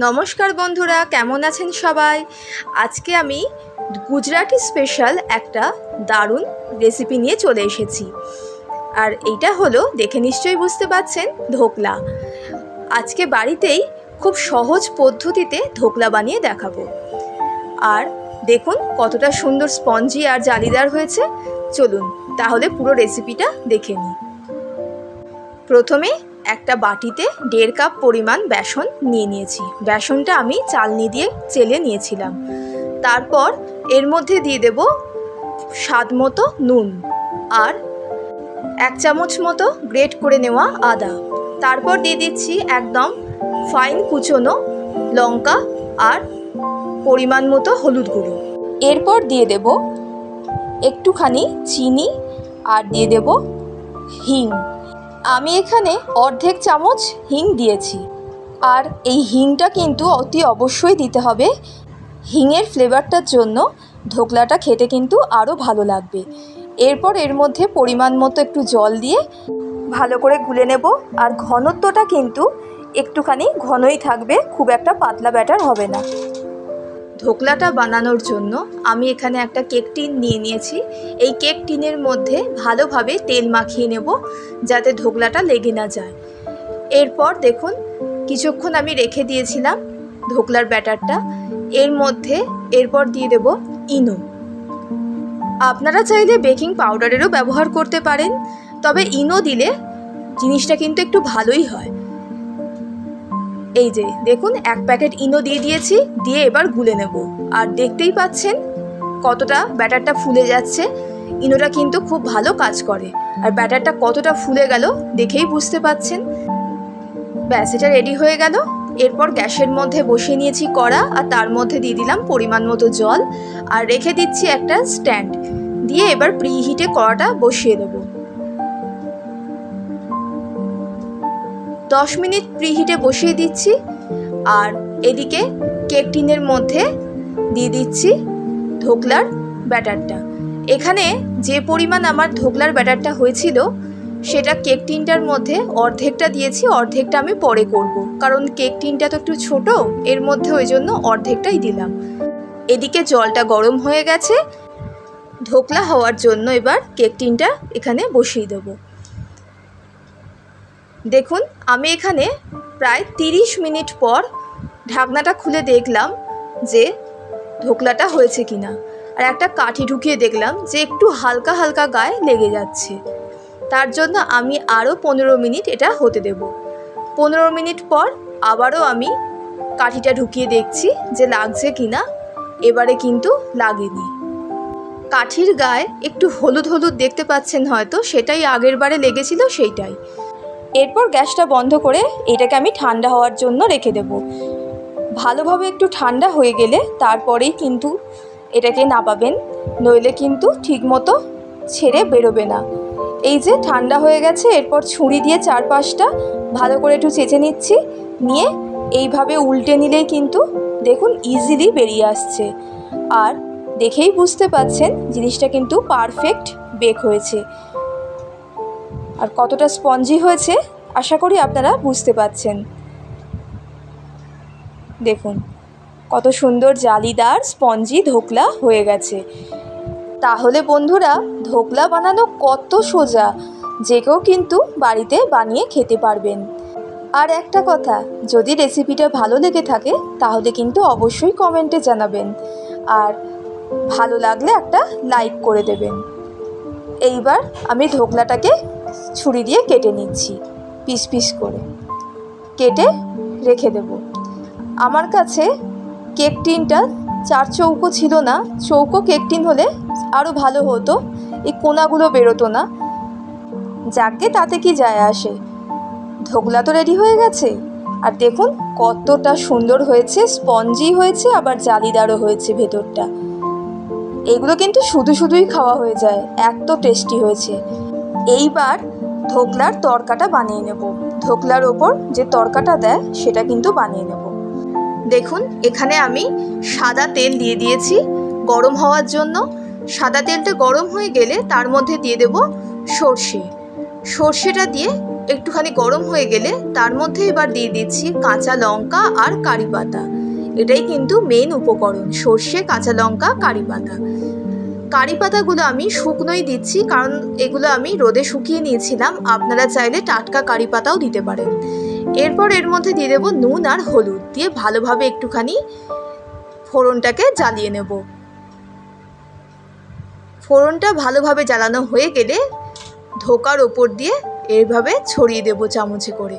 নমস্কার বন্ধুরা, কেমন আছেন সবাই? আজকে আমি গুজরাটি স্পেশাল একটা দারুণ রেসিপি নিয়ে চলে এসেছি। আর এইটা হলো, দেখে নিশ্চয়ই বুঝতে পারছেন, ধোকলা। আজকে বাড়িতেই খুব সহজ পদ্ধতিতে ধোকলা বানিয়ে দেখাবো। আর দেখুন কতটা সুন্দর স্পঞ্জি আর জালিদার হয়েছে। চলুন তাহলে পুরো রেসিপিটা দেখে নিই। প্রথমে একটা বাটিতে 1.5 কাপ পরিমাণ বেসন নিয়ে নিয়েছি। বেসনটা আমি চালনি দিয়ে চেলে নিয়েছিলাম। তারপর এর মধ্যে দিয়ে দেব স্বাদ মতো নুন আর 1 চামচ মতো গ্রেট করে নেওয়া আদা। তারপর দিয়ে দিচ্ছি একদম ফাইন কুচোনো লঙ্কা আর পরিমাণ মতো হলুদ গুঁড়ো। এরপর দিয়ে দেব একটুখানি চিনি আর দিয়ে দেব হিং। আমি এখানে অর্ধেক চামচ হিং দিয়েছি। আর এই হিংটা কিন্তু অতি অবশ্যই দিতে হবে। হিংয়ের ফ্লেভারটার জন্য ধোকলাটা খেতে কিন্তু আরও ভালো লাগবে। এরপর এর মধ্যে পরিমাণ মতো একটু জল দিয়ে ভালো করে গুলে নেব। আর ঘনত্বটা কিন্তু একটুখানি ঘনই থাকবে, খুব একটা পাতলা ব্যাটার হবে না। ধোকলাটা বানানোর জন্য আমি এখানে একটা কেক টিন নিয়ে নিয়েছি। এই কেক টিনের মধ্যে ভালোভাবে তেল মাখিয়ে নেব যাতে ধোকলাটা লেগে না যায়। এরপর দেখুন কিছুক্ষণ আমি রেখে দিয়েছিলাম ধোকলার ব্যাটারটা। এর মধ্যে এরপর দিয়ে দেব ইনো। আপনারা চাইলে বেকিং পাউডারেরও ব্যবহার করতে পারেন, তবে ইনো দিলে জিনিসটা কিন্তু একটু ভালোই হয়। এই যে দেখুন 1 প্যাকেট ইনো দিয়ে দিয়েছি, দিয়ে এবার গুলে নেব। আর দেখতেই পাচ্ছেন কতটা ব্যাটারটা ফুলে যাচ্ছে। ইনোটা কিন্তু খুব ভালো কাজ করে। আর ব্যাটারটা কতটা ফুলে গেল দেখেই বুঝতে পাচ্ছেন। ব্যাস, এটা রেডি হয়ে গেল। এরপর গ্যাসের মধ্যে বসিয়ে নিয়েছি কড়া, আর তার মধ্যে দিয়ে দিলাম পরিমাণ মতো জল আর রেখে দিচ্ছি একটা স্ট্যান্ড দিয়ে। এবার প্রিহিটে কড়াটা বসিয়ে দেব। 10 মিনিট প্রিহিটে বসিয়ে দিচ্ছি। আর এদিকে কেক টিনের মধ্যে দিয়ে দিচ্ছি ধোকলার ব্যাটারটা। এখানে যে পরিমাণ আমার ধোকলার ব্যাটারটা হয়েছিল সেটা কেক টিনটার মধ্যে অর্ধেকটা দিয়েছি, অর্ধেকটা আমি পরে করব, কারণ কেক টিনটা তো একটু ছোট, এর মধ্যে ওই জন্য অর্ধেকটাই দিলাম। এদিকে জলটা গরম হয়ে গেছে ধোকলা হওয়ার জন্য। এবার কেক টিনটা এখানে বসিয়ে দেব। দেখুন আমি এখানে প্রায় 30 মিনিট পর ঢাকনাটা খুলে দেখলাম যে ধোকলাটা হয়েছে কিনা। আর একটা কাঠি ঢুকিয়ে দেখলাম যে একটু হালকা হালকা গায়ে লেগে যাচ্ছে। তার জন্য আমি আরও 15 মিনিট এটা হতে দেব। 15 মিনিট পর আবারও আমি কাঠিটা ঢুকিয়ে দেখছি যে লাগছে কিনা। এবারে কিন্তু লাগেনি। কাঠির গায়ে একটু হলুদ হলুদ দেখতে পাচ্ছেন হয়তো, সেটাই আগের বারে লেগেছিল সেইটাই। এরপর গ্যাসটা বন্ধ করে এটাকে আমি ঠান্ডা হওয়ার জন্য রেখে দেব। ভালোভাবে একটু ঠান্ডা হয়ে গেলে তারপরেই কিন্তু এটাকে নামাবেন, নইলে কিন্তু ঠিকমতো ছেড়ে বেরোবে না। এই যে ঠান্ডা হয়ে গেছে, এরপর ছুরি দিয়ে চারপাশটা ভালো করে একটু চেঁচে নিচ্ছি। নিয়ে এইভাবে উল্টে নিলেই কিন্তু দেখুন ইজিলি বেরিয়ে আসছে। আর দেখেই বুঝতে পাচ্ছেন জিনিসটা কিন্তু পারফেক্ট বেক হয়েছে। আর কতটা স্পঞ্জি হয়েছে আশা করি আপনারা বুঝতে পাচ্ছেন। দেখুন কত সুন্দর জালিদার স্পঞ্জি ধোকলা হয়ে গেছে। তাহলে বন্ধুরা, ধোকলা বানানো কত সোজা, যে কেউ কিন্তু বাড়িতে বানিয়ে খেতে পারবেন। আর একটা কথা, যদি রেসিপিটা ভালো লেগে থাকে তাহলে কিন্তু অবশ্যই কমেন্টে জানাবেন। আর ভালো লাগলে একটা লাইক করে দেবেন। এইবার আমি ধোকলাটাকে ছুরি দিয়ে কেটে নিচ্ছি, পিস পিস করে কেটে রেখে দেব। আমার কাছে কেক টিনটা 4 চৌকো ছিল না, চৌকো কেক টিন হলে আরও ভালো হতো, এই কোনাগুলো বেরোতো না। যাকে তাতে কি যায় আসে, ধোকলা তো রেডি হয়ে গেছে। আর দেখুন কতটা সুন্দর হয়েছে, স্পঞ্জি হয়েছে আবার জালিদারও হয়েছে ভেতরটা। এগুলো কিন্তু শুধু শুধুই খাওয়া হয়ে যায়, এত টেস্টি হয়েছে। এইবার ধোকলার তড়কাটা বানিয়ে নেব। ধোকলার ওপর যে তড়কাটা দেয় সেটা কিন্তু বানিয়ে নেব। দেখুন এখানে আমি সাদা তেল দিয়ে দিয়েছি গরম হওয়ার জন্য। সাদা তেলটা গরম হয়ে গেলে তার মধ্যে দিয়ে দেব সর্ষে। সর্ষেটা দিয়ে একটুখানি গরম হয়ে গেলে তার মধ্যে এবার দিয়ে দিচ্ছি কাঁচা লঙ্কা আর কারি পাতা। এটাই কিন্তু মেন উপকরণ, সর্ষে, কাঁচা লঙ্কা, কারি পাতা। কারি পাতাগুলো আমি শুকনোই দিচ্ছি, কারণ এগুলো আমি রোদে শুকিয়ে নিয়েছিলাম। আপনারা চাইলে টাটকা কারি পাতাও দিতে পারেন। এরপর এর মধ্যে দিয়ে দেবো নুন আর হলুদ, দিয়ে ভালোভাবে একটুখানি ফোড়নটাকে জ্বালিয়ে নেব। ফোড়নটা ভালোভাবে জ্বালানো হয়ে গেলে ধোকার ওপর দিয়ে এইভাবে ছড়িয়ে দেব চামচে করে।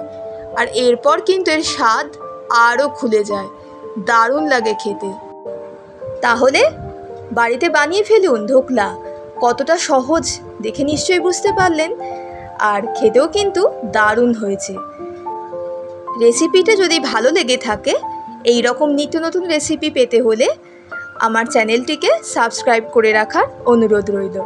আর এরপর কিন্তু এর স্বাদ আরও খুলে যায়, দারুণ লাগে খেতে। তাহলে বাড়িতে বানিয়ে ফেলুন ধোকলা। কতটা সহজ দেখে নিশ্চয়ই বুঝতে পারলেন, আর খেতেও কিন্তু দারুণ হয়েছে। রেসিপিটা যদি ভালো লেগে থাকে, এই রকম নিত্য নতুন রেসিপি পেতে হলে আমার চ্যানেলটিকে সাবস্ক্রাইব করে রাখার অনুরোধ রইল।